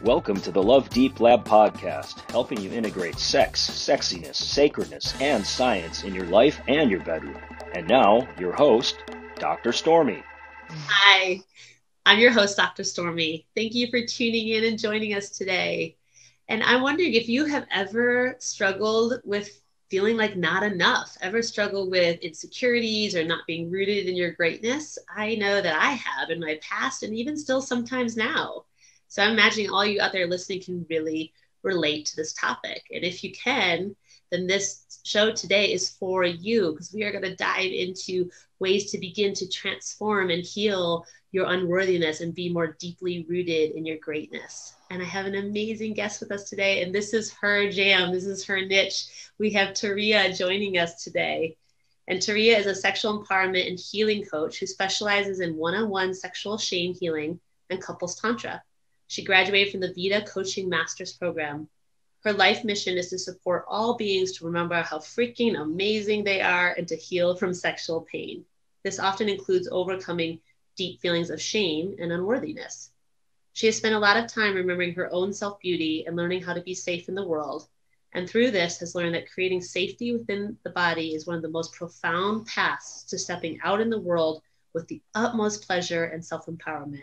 Welcome to the Love Deep Lab podcast, helping you integrate sex, sexiness, sacredness, and science in your life and your bedroom. And now, your host, Dr. Stormy. Hi, I'm your host, Dr. Stormy. Thank you for tuning in and joining us today. And I'm wondering if you have ever struggled with feeling like not enough, ever struggled with insecurities or not being rooted in your greatness. I know that I have in my past and even still sometimes now. So I'm imagining all you out there listening can really relate to this topic. And if you can, then this show today is for you, because we are going to dive into ways to begin to transform and heal your unworthiness and be more deeply rooted in your greatness. And I have an amazing guest with us today, and this is her jam. This is her niche. We have Tarea joining us today. And Tarea is a sexual empowerment and healing coach who specializes in one-on-one sexual shame healing and couples tantra. She graduated from the VITA Coaching Master's Program. Her life mission is to support all beings to remember how freaking amazing they are and to heal from sexual pain. This often includes overcoming deep feelings of shame and unworthiness. She has spent a lot of time remembering her own self-beauty and learning how to be safe in the world. And through this has learned that creating safety within the body is one of the most profound paths to stepping out in the world with the utmost pleasure and self-empowerment.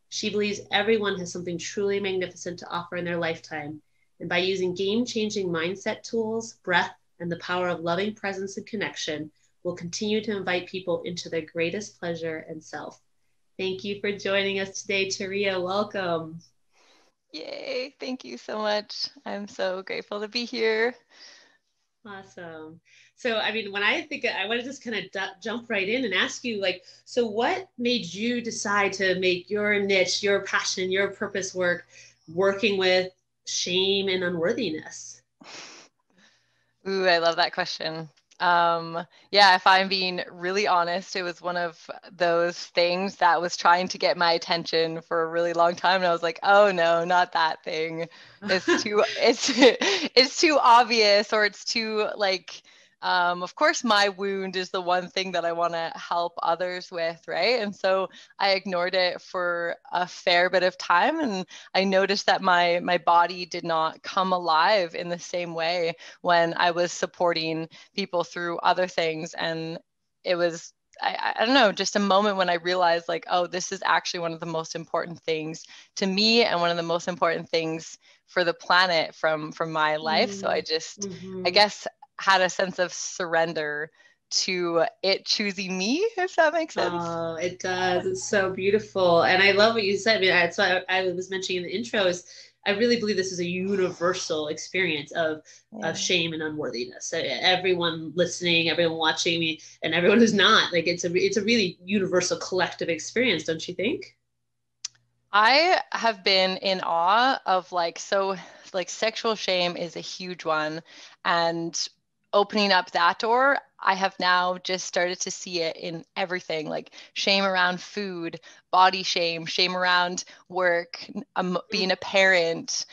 She believes everyone has something truly magnificent to offer in their lifetime. And by using game-changing mindset tools, breath, and the power of loving presence and connection, will continue to invite people into their greatest pleasure and self. Thank you for joining us today, Tarea. Welcome. Yay. Thank you so much. I'm so grateful to be here. Awesome. So, when I think, I want to just kind of jump right in and ask you, so what made you decide to make your niche, your passion, your purpose work, working with shame and unworthiness? Ooh, I love that question. If I'm being really honest, it was one of those things that was trying to get my attention for a really long time. And I was like, oh no, not that thing. It's too obvious, or it's too of course my wound is the one thing that I want to help others with, right? And so I ignored it for a fair bit of time, and I noticed that my body did not come alive in the same way when I was supporting people through other things. And it was, I don't know, just a moment when I realized this is actually one of the most important things to me and one of the most important things for the planet from my life. So I just, I guess, had a sense of surrender to it choosing me, if that makes sense. Oh, it does. It's so beautiful. And I love what you said. That's what I was mentioning in the intro is I really believe this is a universal experience of shame and unworthiness. So everyone listening, everyone watching me, and everyone who's not, it's a really universal collective experience, don't you think? I have been in awe of sexual shame is a huge one, and opening up that door, I have now just started to see it in everything, like shame around food, body shame, shame around work, being a parent.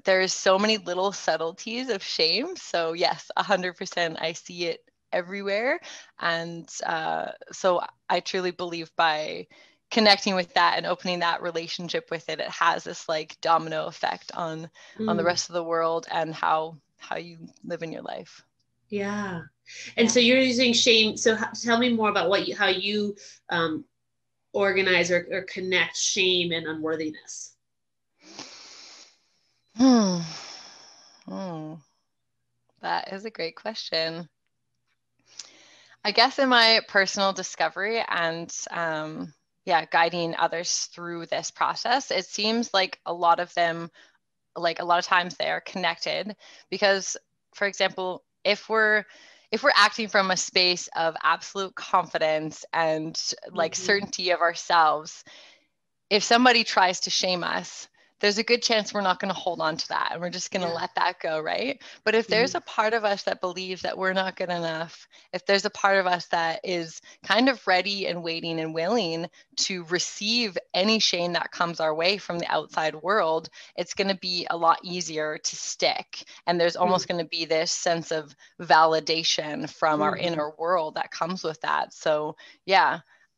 There's so many little subtleties of shame. So yes, 100%, I see it everywhere. And so I truly believe by connecting with that and opening that relationship with it, it has this domino effect on the rest of the world and how you live in your life. Yeah. And so you're using shame. So tell me more about how you organize or connect shame and unworthiness. That is a great question. I guess in my personal discovery and guiding others through this process, it seems like a lot of them, a lot of times they are connected because, for example, if we're acting from a space of absolute confidence and certainty of ourselves, if somebody tries to shame us, there's a good chance we're not going to hold on to that and we're just going to let that go, right? But if there's a part of us that believes that we're not good enough, if there's a part of us that is kind of ready and waiting and willing to receive any shame that comes our way from the outside world, it's going to be a lot easier to stick. And there's almost going to be this sense of validation from our inner world that comes with that. So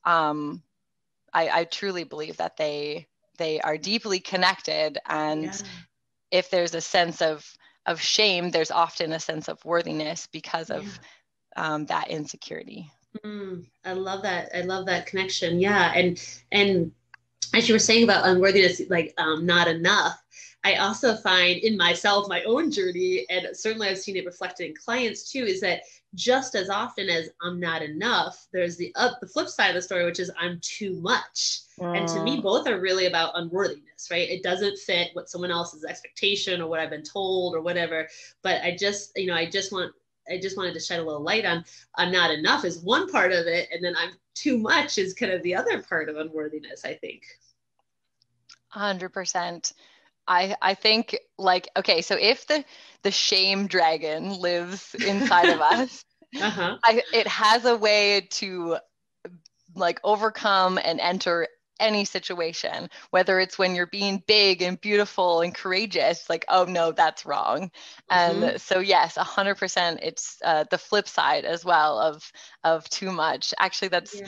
I truly believe that they they are deeply connected. And Yeah. if there's a sense of shame, there's often a sense of worthiness because of that insecurity. I love that. I love that connection. Yeah. And as you were saying about unworthiness, like not enough, I also find in myself, my own journey, and certainly I've seen it reflected in clients too, is that just as often as I'm not enough, there's the flip side of the story, which is I'm too much. And to me, both are really about unworthiness, right? It doesn't fit what someone else's expectation or what I've been told or whatever. But I just wanted to shed a little light on I'm not enough is one part of it. And then I'm too much is kind of the other part of unworthiness, I think. 100%. I think like, okay, so if the shame dragon lives inside of us, it has a way to like overcome and enter any situation, whether it's when you're being big and beautiful and courageous, like, oh no, that's wrong. And so yes, 100%, it's the flip side as well of too much. Actually, that's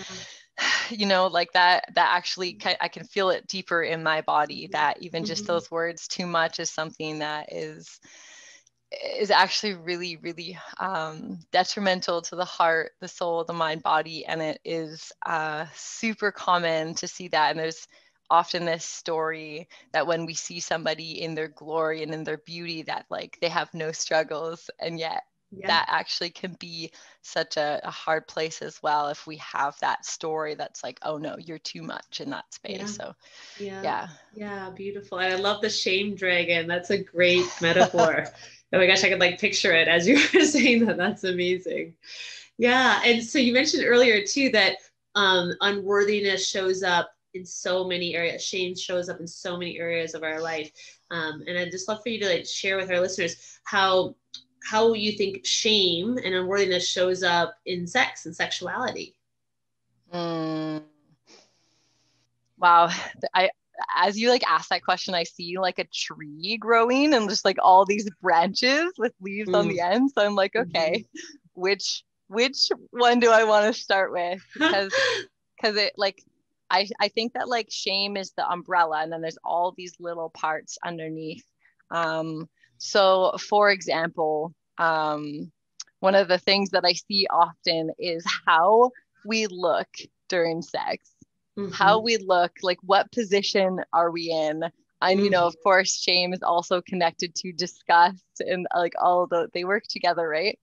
like that actually I can feel it deeper in my body, that even just those words, too much, is something that is actually really, really detrimental to the heart, the soul, the mind, body. And it is super common to see that. And there's often this story that when we see somebody in their glory and in their beauty, that like they have no struggles, and yet that actually can be such a hard place as well if we have that story that's like, oh no, you're too much in that space. So yeah, beautiful. And I love the shame dragon. That's a great metaphor. Oh my gosh, I could like picture it as you were saying that. That's amazing. Yeah. And so you mentioned earlier too that unworthiness shows up in so many areas. Shame shows up in so many areas of our life. And I'd just love for you to like share with our listeners how you think shame and unworthiness shows up in sex and sexuality. Wow. As you like ask that question, I see like a tree growing and just like all these branches with leaves on the end. So I'm like, okay, which one do I want to start with? Because it like, I think that like shame is the umbrella, and then there's all these little parts underneath. So for example, one of the things that I see often is how we look during sex. How we look, like what position are we in? And of course, shame is also connected to disgust, and like they work together, right?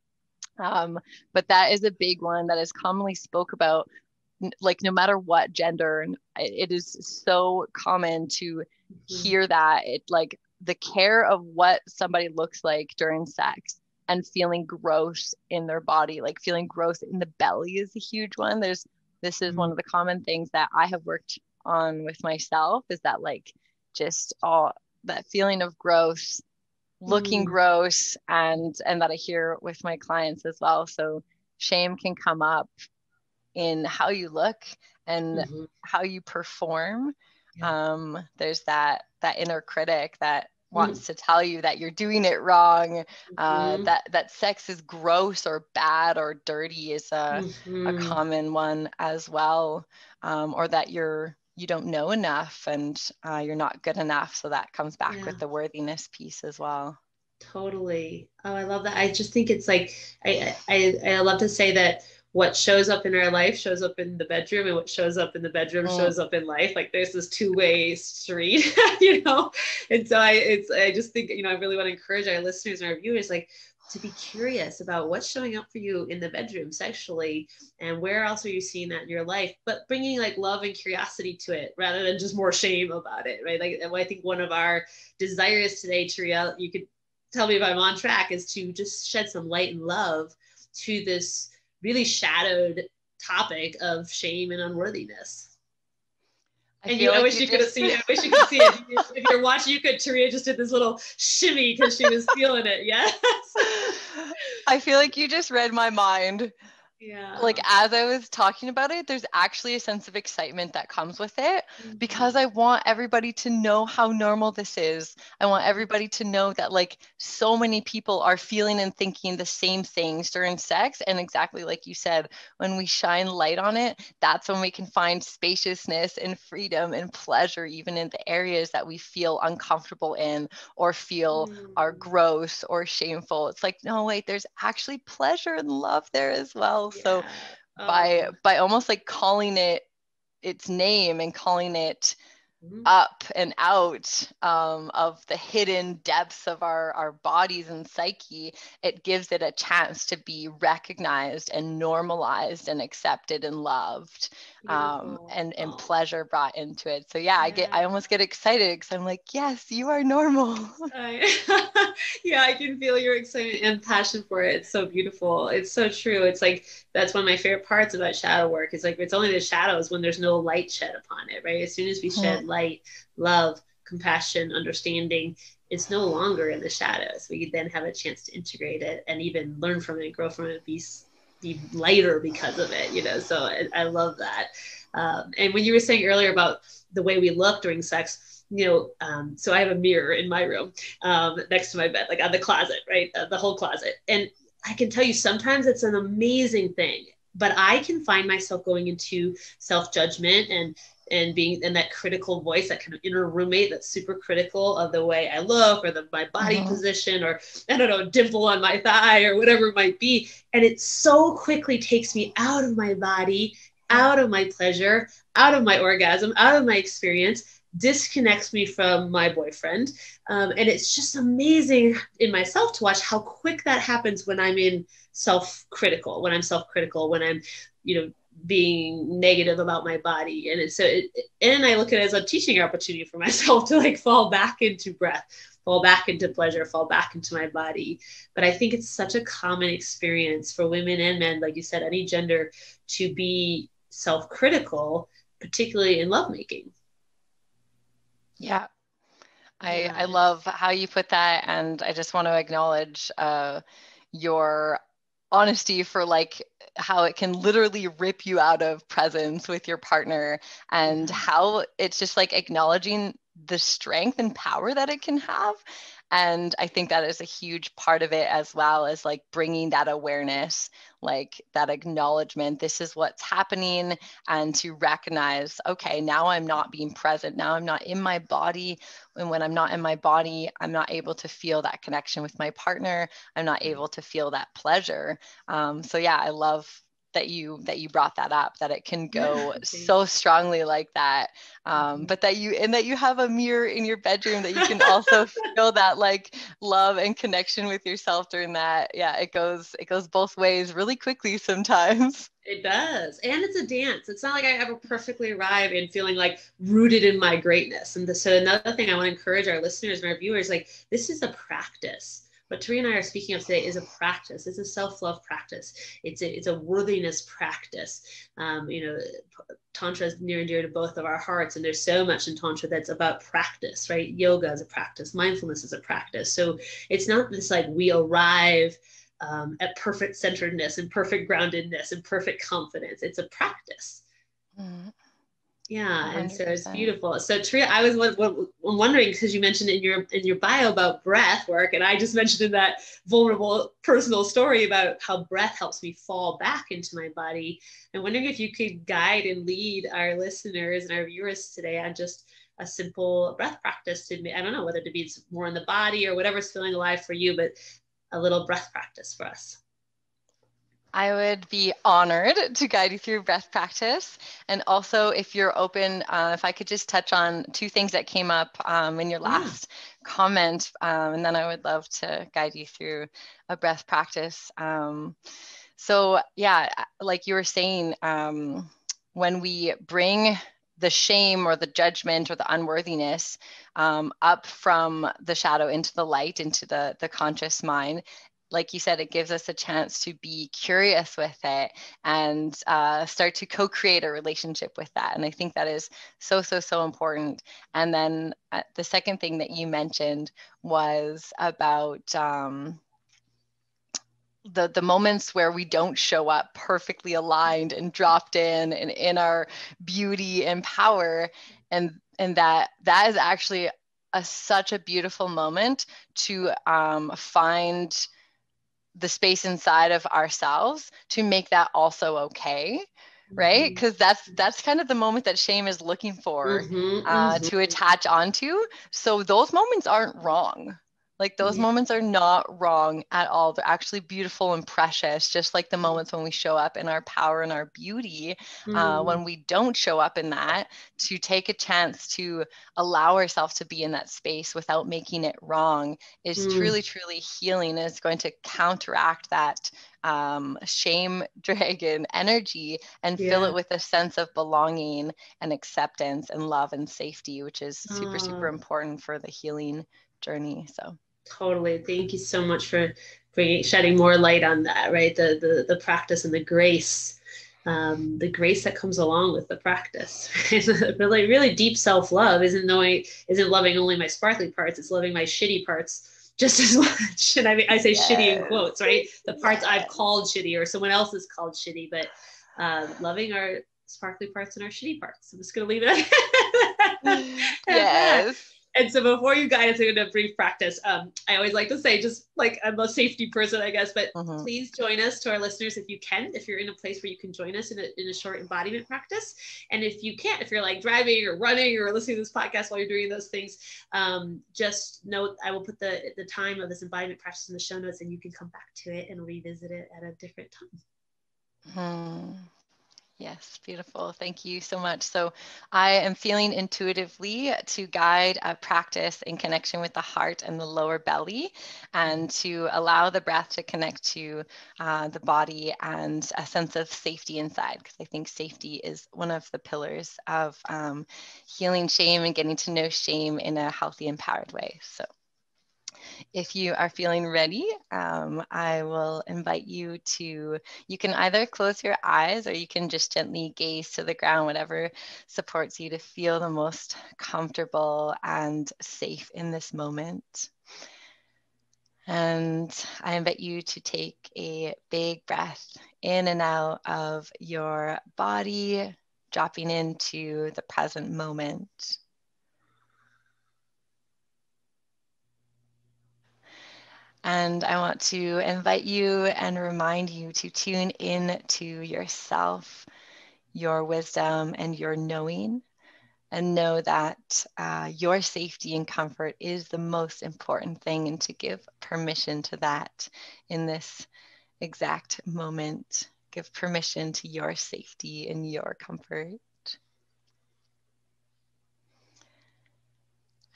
But that is a big one that is commonly spoke about, like no matter what gender. It is so common to hear that it like the care of what somebody looks like during sex and feeling gross in their body, like feeling gross in the belly is a huge one. This is one of the common things that I have worked on with myself, is that like just all that feeling of gross, looking gross, and that I hear with my clients as well. So shame can come up in how you look and how you perform. There's that inner critic that wants to tell you that you're doing it wrong, that sex is gross or bad or dirty is a common one as well, or that you don't know enough and you're not good enough. So that comes back with the worthiness piece as well. Totally. Oh, I love that. I just think it's like, I love to say that what shows up in our life shows up in the bedroom, and what shows up in the bedroom shows up in life. Like there's this two-way street, And so I just think, I really want to encourage our listeners and our viewers, like to be curious about what's showing up for you in the bedroom sexually, and where else are you seeing that in your life, but bringing like love and curiosity to it rather than just more shame about it, right? Like I think one of our desires today, Tarea, you could tell me if I'm on track, is to just shed some light and love to this really shadowed topic of shame and unworthiness. I wish you could see it. If you're watching, you could. Tarea just did this little shimmy because she was feeling it. Yes. I feel like you just read my mind. Yeah. Like, as I was talking about it, there's actually a sense of excitement that comes with it, because I want everybody to know how normal this is. I want everybody to know that, like, so many people are feeling and thinking the same things during sex. And exactly like you said, when we shine light on it, that's when we can find spaciousness and freedom and pleasure, even in the areas that we feel uncomfortable in or feel are gross or shameful. It's like, no, wait, there's actually pleasure and love there as well. So by almost like calling it its name and calling it up and out of the hidden depths of our bodies and psyche, it gives it a chance to be recognized and normalized and accepted and loved, and pleasure brought into it. So yeah, I almost get excited because I'm like, yes, you are normal. Yeah, I can feel your excitement and passion for it. It's so beautiful. It's so true. It's like, that's one of my favorite parts about shadow work. It's like, it's only the shadows when there's no light shed upon it, right? As soon as we shed light, love, compassion, understanding, it's no longer in the shadows. We then have a chance to integrate it and even learn from it, grow from it, be lighter because of it, you know? So I love that. And when you were saying earlier about the way we look during sex, you know, so I have a mirror in my room next to my bed, like on the closet, right? The whole closet. And I can tell you sometimes it's an amazing thing, but I can find myself going into self-judgment and being in that critical voice, that kind of inner roommate that's super critical of the way I look or my body position, or I don't know, dimple on my thigh or whatever it might be. And it so quickly takes me out of my body, out of my pleasure, out of my orgasm, out of my experience, disconnects me from my boyfriend. And it's just amazing in myself to watch how quick that happens when I'm self-critical, when I'm, you know, being negative about my body. And and I look at it as a teaching opportunity for myself to like fall back into breath, fall back into pleasure, fall back into my body. But I think it's such a common experience for women and men, like you said, any gender, to be self-critical, particularly in lovemaking. Yeah. I love how you put that. And I just want to acknowledge your honesty for like how it can literally rip you out of presence with your partner, and how it's just like acknowledging the strength and power that it can have. And I think that is a huge part of it, as well as like bringing that awareness, like that acknowledgement, this is what's happening, and to recognize, okay, now I'm not being present. Now I'm not in my body. And when I'm not in my body, I'm not able to feel that connection with my partner. I'm not able to feel that pleasure. So yeah, I love that you brought that up, that it can go so strongly like that. But that you have a mirror in your bedroom that you can also feel that like love and connection with yourself during that. Yeah, it goes both ways really quickly sometimes. It does. And it's a dance. It's not like I ever perfectly arrive in feeling like rooted in my greatness. And so another thing I want to encourage our listeners and our viewers, like, this is a practice. What Tarea and I are speaking of today is a practice. It's a self-love practice. It's a worthiness practice. You know, tantra is near and dear to both of our hearts, and there's so much in tantra that's about practice, right? Yoga is a practice, mindfulness is a practice. So it's not this like we arrive at perfect centeredness and perfect groundedness and perfect confidence. It's a practice. Yeah, 100%. And so it's beautiful. So Tarea, I was wondering, because you mentioned in your bio about breath work, and I just mentioned in that vulnerable personal story about how breath helps me fall back into my body. I'm wondering if you could guide and lead our listeners and our viewers today on just a simple breath practice to, I don't know, whether to be more in the body or whatever's feeling alive for you, but a little breath practice for us. I would be honored to guide you through breath practice. And also, if you're open, if I could just touch on two things that came up in your last comment, and then I would love to guide you through a breath practice. So yeah, like you were saying, when we bring the shame or the judgment or the unworthiness up from the shadow into the light, into the conscious mind, like you said, it gives us a chance to be curious with it and start to co-create a relationship with that. And I think that is so, so, so important. And then the second thing that you mentioned was about the moments where we don't show up perfectly aligned and dropped in and in our beauty and power, and that is actually such a beautiful moment to find the space inside of ourselves to make that also okay, right? Because that's kind of the moment that shame is looking for, to attach onto. So those moments aren't wrong. Like those moments are not wrong at all. They're actually beautiful and precious, just like the moments when we show up in our power and our beauty. When we don't show up in that, to take a chance to allow ourselves to be in that space without making it wrong is truly, truly healing, and is going to counteract that shame dragon energy and fill it with a sense of belonging and acceptance and love and safety, which is super, super important for the healing journey. So totally. Thank you so much for shedding more light on that, right? The practice and the grace that comes along with the practice. Really, really deep self-love isn't loving only my sparkly parts, it's loving my shitty parts just as much. And I say shitty in quotes, right? The parts I've called shitty or someone else has called shitty, but loving our sparkly parts and our shitty parts. I'm just going to leave it at that. And so before you guide us into a brief practice, I always like to say, just like I'm a safety person, I guess, but please join us, to our listeners, if you can, if you're in a place where you can join us in a short embodiment practice. And if you can't, if you're like driving or running or listening to this podcast while you're doing those things, just note, I will put the time of this embodiment practice in the show notes, and you can come back to it and revisit it at a different time. Yes, beautiful. Thank you so much. So I am feeling intuitively to guide a practice in connection with the heart and the lower belly, and to allow the breath to connect to the body and a sense of safety inside, because I think safety is one of the pillars of healing shame and getting to know shame in a healthy, empowered way. So if you are feeling ready, I will invite you can either close your eyes or you can just gently gaze to the ground, whatever supports you to feel the most comfortable and safe in this moment. And I invite you to take a big breath in and out of your body, dropping into the present moment. And I want to invite you and remind you to tune in to yourself, your wisdom, and your knowing, and know that your safety and comfort is the most important thing, and to give permission to that in this exact moment. Give permission to your safety and your comfort.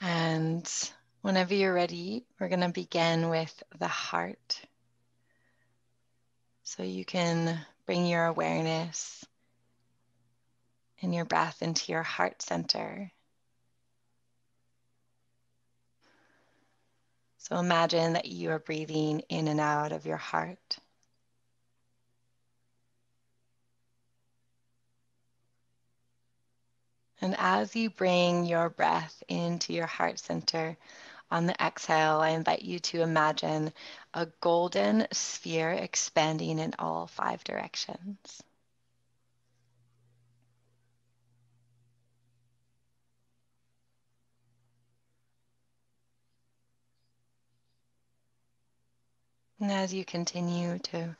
And whenever you're ready, we're going to begin with the heart. So you can bring your awareness and your breath into your heart center. So imagine that you are breathing in and out of your heart. And as you bring your breath into your heart center, on the exhale, I invite you to imagine a golden sphere expanding in all 5 directions. And as you continue to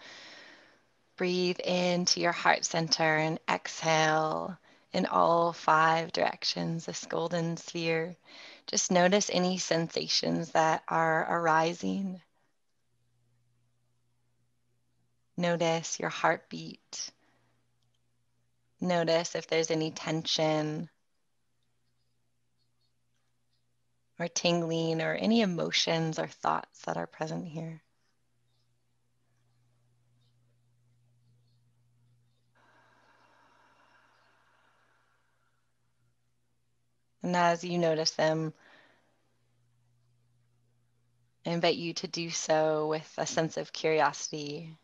breathe into your heart center and exhale in all 5 directions, this golden sphere, just notice any sensations that are arising. Notice your heartbeat. Notice if there's any tension or tingling or any emotions or thoughts that are present here. And as you notice them, I invite you to do so with a sense of curiosity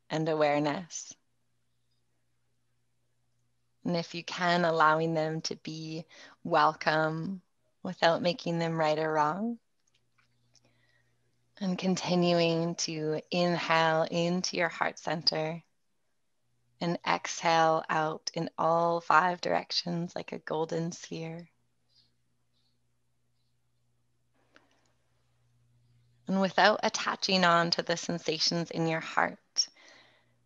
and awareness. And if you can, allowing them to be welcome without making them right or wrong. And continuing to inhale into your heart center and exhale out in all 5 directions like a golden sphere. And without attaching on to the sensations in your heart,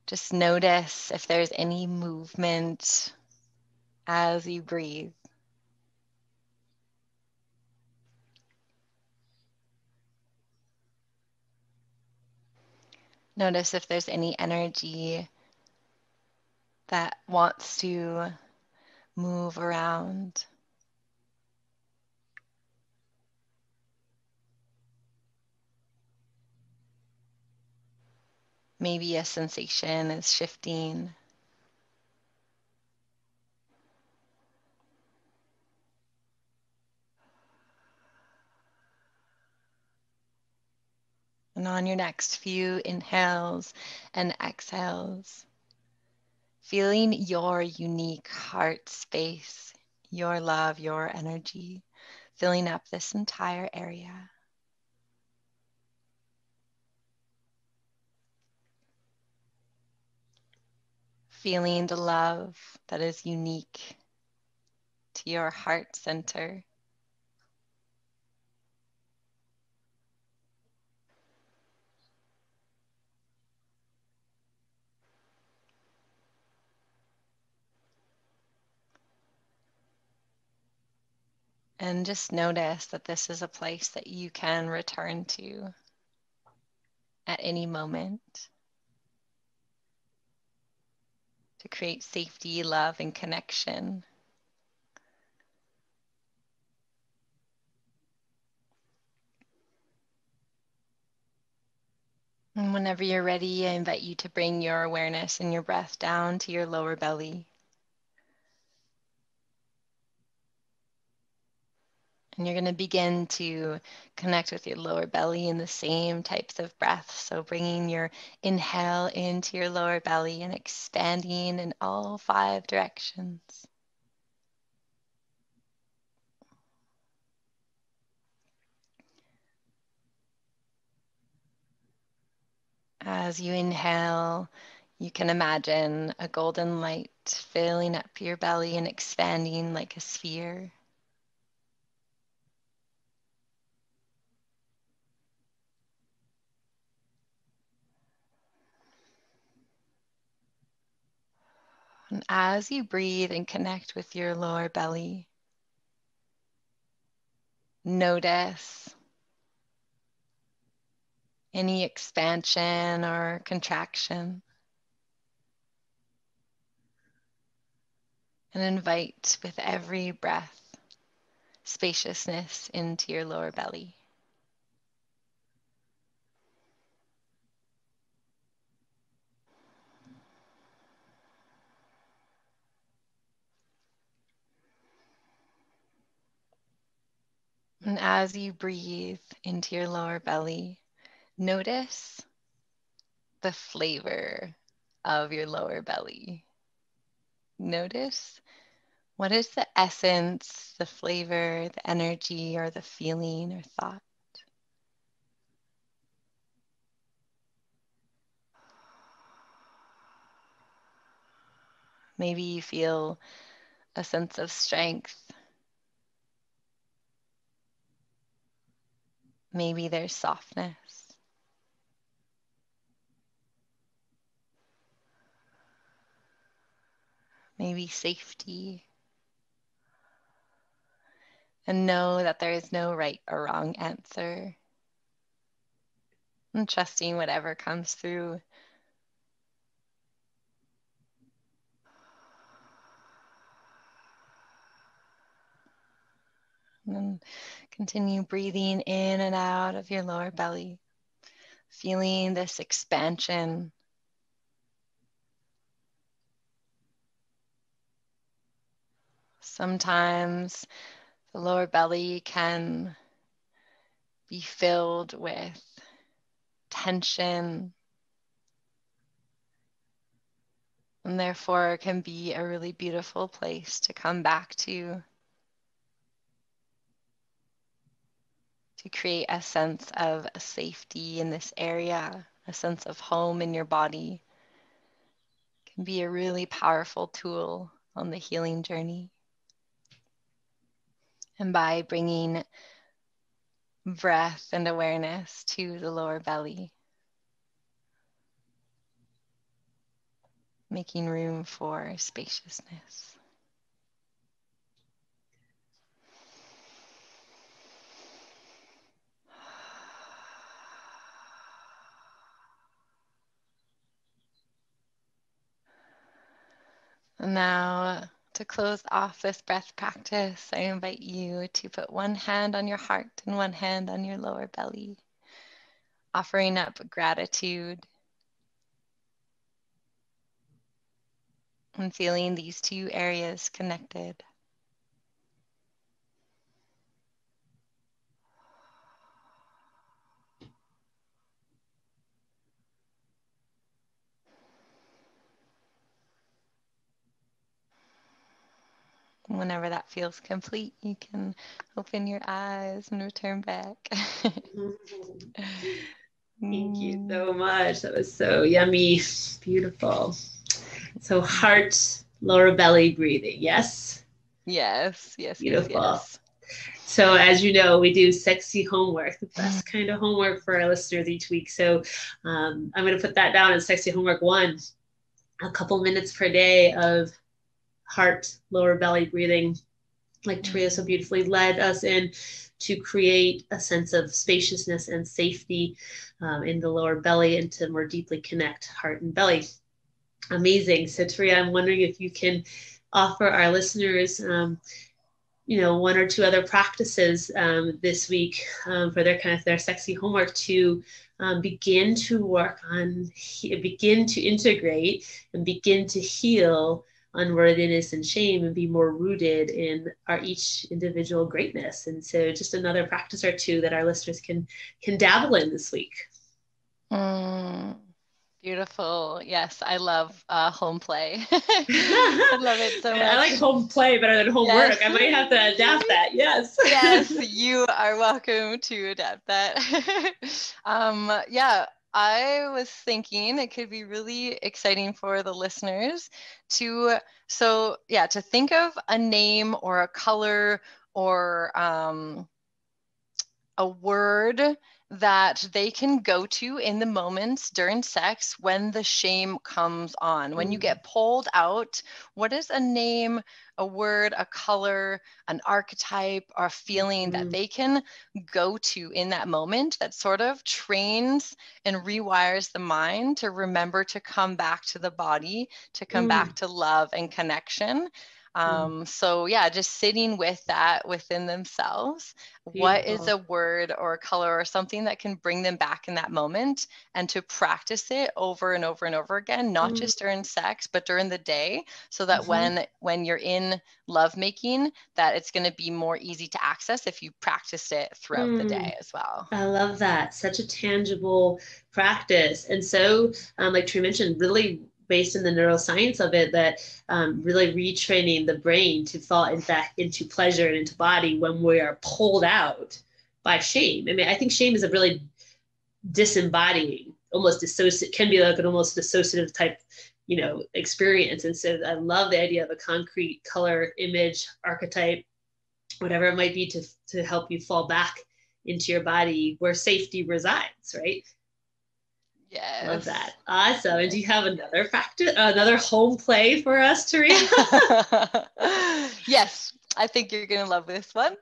just notice if there's any movement as you breathe. Notice if there's any energy that wants to move around. Maybe a sensation is shifting. And on your next few inhales and exhales, feeling your unique heart space, your love, your energy, filling up this entire area. Feeling the love that is unique to your heart center. And just notice that this is a place that you can return to at any moment to create safety, love, and connection. And whenever you're ready, I invite you to bring your awareness and your breath down to your lower belly. And you're going to begin to connect with your lower belly in the same types of breaths. So bringing your inhale into your lower belly and expanding in all 5 directions. As you inhale, you can imagine a golden light filling up your belly and expanding like a sphere. And as you breathe and connect with your lower belly, notice any expansion or contraction. And invite with every breath spaciousness into your lower belly. And as you breathe into your lower belly, notice the flavor of your lower belly. Notice what is the essence, the flavor, the energy, or the feeling or thought. Maybe you feel a sense of strength. Maybe there's softness. Maybe safety. And know that there is no right or wrong answer. And trusting whatever comes through. And then continue breathing in and out of your lower belly, feeling this expansion. Sometimes the lower belly can be filled with tension, and therefore can be a really beautiful place to come back to. to create a sense of safety in this area, a sense of home in your body, can be a really powerful tool on the healing journey. And by bringing breath and awareness to the lower belly, making room for spaciousness. And now, to close off this breath practice, I invite you to put one hand on your heart and one hand on your lower belly, offering up gratitude and feeling these two areas connected. Whenever that feels complete, you can open your eyes and return back. Thank you so much. That was so yummy. Beautiful. So heart, lower belly breathing. Yes? Yes. Beautiful. Yes. So as you know, we do sexy homework, the best kind of homework for our listeners each week. So I'm going to put that down as sexy homework 1, a couple minutes per day of heart, lower belly breathing, like Tarea so beautifully led us in, to create a sense of spaciousness and safety in the lower belly and to more deeply connect heart and belly. Amazing. So Tarea, I'm wondering if you can offer our listeners one or two other practices this week for their sexy homework to begin to work on, begin to integrate and begin to heal unworthiness and shame and be more rooted in our each individual greatness. And so just another practice or two that our listeners can dabble in this week. Beautiful. Yes, I love home play. I love it so much. I like home play better than homework. Yes. I might have to adapt that. Yes. Yes, you are welcome to adapt that. I was thinking it could be really exciting for the listeners to think of a name or a color or a word that they can go to in the moments during sex when the shame comes on. When you get pulled out, what is a name, a word, a color, an archetype, or a feeling that they can go to in that moment that sort of trains and rewires the mind to remember to come back to the body, to come back to love and connection? Just sitting with that within themselves. Beautiful. What is a word or a color or something that can bring them back in that moment, and to practice it over and over and over again, not just during sex, but during the day, so that when you're in lovemaking, that it's going to be more easy to access if you practice it throughout the day as well. I love that. Such a tangible practice. And so, like Tree mentioned, really based in the neuroscience of it, that really retraining the brain to fall back into pleasure and into body when we are pulled out by shame. I mean, I think shame is a really disembodying, almost can be like an almost dissociative type, experience. And so I love the idea of a concrete color, image, archetype, whatever it might be, to help you fall back into your body where safety resides, right? Yes. Love that. Awesome. And do you have another practice, another home play for us, Tarea? Yes, I think you're going to love this one.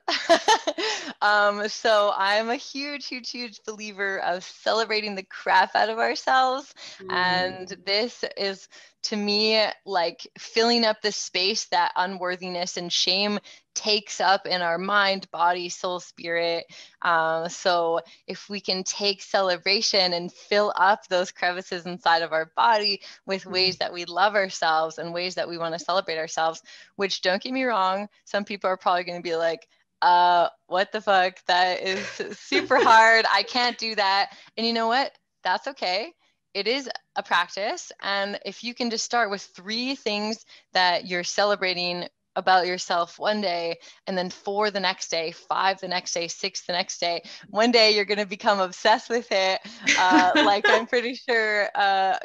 So I'm a huge believer of celebrating the crap out of ourselves. And this is, to me, like filling up the space that unworthiness and shame takes up in our mind, body, soul, spirit. So if we can take celebration and fill up those crevices inside of our body with ways that we love ourselves and ways that we want to celebrate ourselves, which, don't get me wrong, some people are probably going to be like, what the fuck? That is super hard. I can't do that. And you know what? That's okay. It is a practice. And if you can just start with 3 things that you're celebrating about yourself one day, and then 4 the next day, 5 the next day, 6 the next day, one day you're going to become obsessed with it, like I'm pretty sure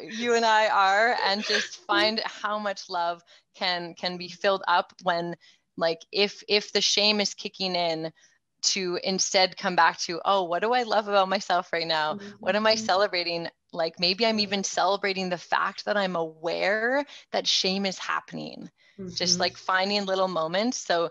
you and I are, and just find how much love can be filled up when, like, if the shame is kicking in, to instead come back to, oh, what do I love about myself right now? What am I celebrating? Like, maybe I'm even celebrating the fact that I'm aware that shame is happening. Just like finding little moments. So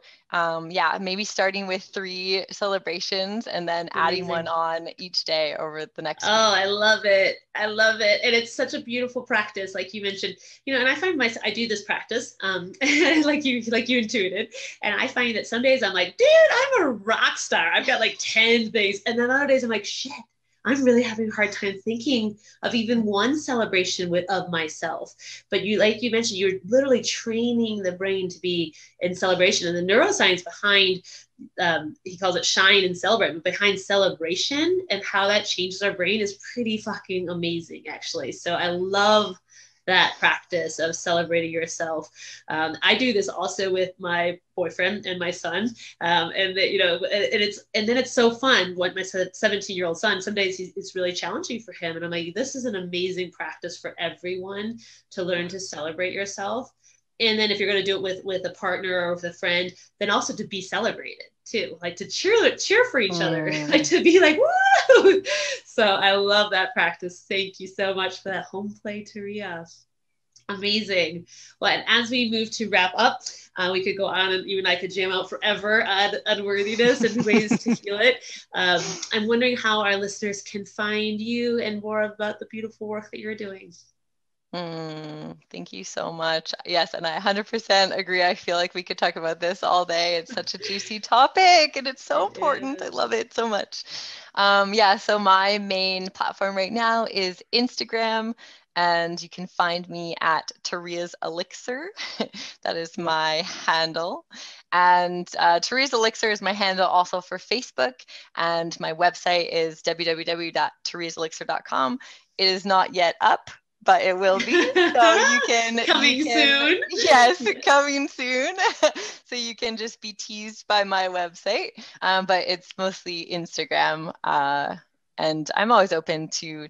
maybe starting with 3 celebrations and then adding one on each day over the next week. I love it. I love it. And it's such a beautiful practice. Like you mentioned, and I find I do this practice, like you intuited. And I find that some days I'm like, dude, I'm a rock star. I've got like 10 things. And then other days I'm like, shit, I'm really having a hard time thinking of even one celebration of myself. But like you mentioned, you're literally training the brain to be in celebration. And the neuroscience behind, he calls it shine and celebrate, but behind celebration and how that changes our brain is pretty fucking amazing, actually. So I love that practice of celebrating yourself. I do this also with my boyfriend and my son. And then it's so fun when my 17-year-old son, some days it's really challenging for him. And I'm like, this is an amazing practice for everyone to learn to celebrate yourself. And then if you're going to do it with a partner or with a friend, then also to be celebrated too, like to cheer for each other, like to be like, woo! So I love that practice. Thank you so much for that home play, Tarea. Amazing. Well, and as we move to wrap up, we could go on, and you and I could jam out forever on unworthiness and ways to heal it. I'm wondering how our listeners can find you and more about the beautiful work that you're doing. Thank you so much. Yes, and I 100% agree. I feel like we could talk about this all day. It's such a juicy topic, and it's so important. I love it so much. So my main platform right now is Instagram, and you can find me at Tarea's Elixir. That is my handle. And Tarea's Elixir is my handle also for Facebook, and my website is www.tareaselixir.com. It is not yet up, but it will be. So you can soon. Yes, coming soon. So you can just be teased by my website. But it's mostly Instagram. And I'm always open to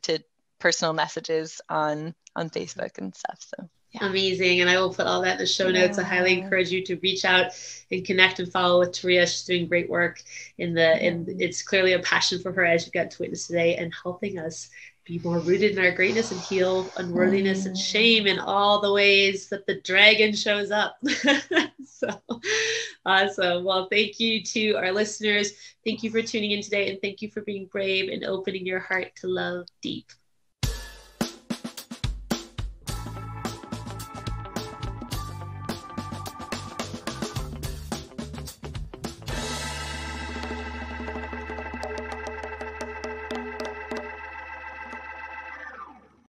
personal messages on Facebook and stuff. So yeah. Amazing. And I will put all that in the show notes. I highly encourage you to reach out and connect and follow with Tarea. She's doing great work and it's clearly a passion for her, as you got to witness today, and helping us be more rooted in our greatness and heal unworthiness and shame in all the ways that the dragon shows up. So awesome. Well, thank you to our listeners. Thank you for tuning in today, and thank you for being brave and opening your heart to love deep.